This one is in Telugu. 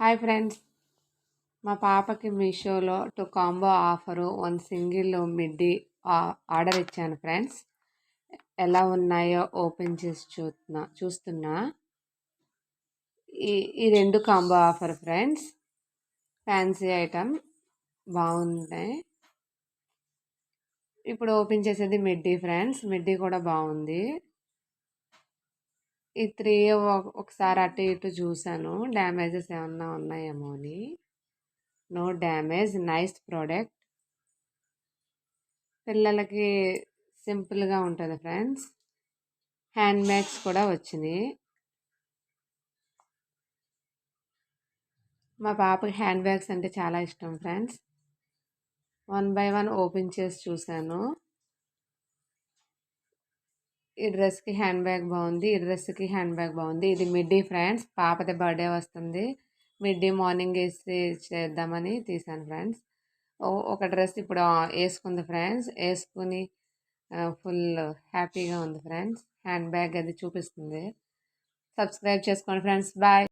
హాయ్ ఫ్రెండ్స్, మా పాపకి మీషోలో 2 combo offer 1 single midi order ఇచ్చాను ఫ్రెండ్స్. ఎలా ఉన్నాయో ఓపెన్ చేసి చూస్తున్నా. ఈ ఈ 2 combo offer friends. Fancy item బాగున్నాయి. ఇప్పుడు ఓపెన్ చేసేది మిడ్డీ ఫ్రెండ్స్. మిడ్డీ కూడా బాగుంది. ఈ 3 ఒకసారి అటు ఇటు చూసాను, డ్యామేజెస్ ఏమన్నా ఉన్నాయేమో అని. No damage, nice product. పిల్లలకి సింపుల్గా ఉంటుంది ఫ్రెండ్స్. హ్యాండ్ బ్యాగ్స్ కూడా వచ్చినాయి. మా పాపకి హ్యాండ్ బ్యాగ్స్ అంటే చాలా ఇష్టం ఫ్రెండ్స్. 1 బై 1 ఓపెన్ చేసి చూశాను. ఈ డ్రెస్కి హ్యాండ్ బ్యాగ్ బాగుంది, ఈ డ్రెస్కి హ్యాండ్ బ్యాగ్ బాగుంది. ఇది మిడ్డీ ఫ్రెండ్స్. పాపది బర్త్డే వస్తుంది, మిడ్డీ మార్నింగ్ వేసి చేద్దామని తీసాను ఫ్రెండ్స్. ఒక డ్రెస్ ఇప్పుడు వేసుకుంది ఫ్రెండ్స్. వేసుకుని ఫుల్ హ్యాపీగా ఉంది ఫ్రెండ్స్. హ్యాండ్ బ్యాగ్ అది చూపిస్తుంది. సబ్స్క్రైబ్ చేసుకోండి ఫ్రెండ్స్. బాయ్.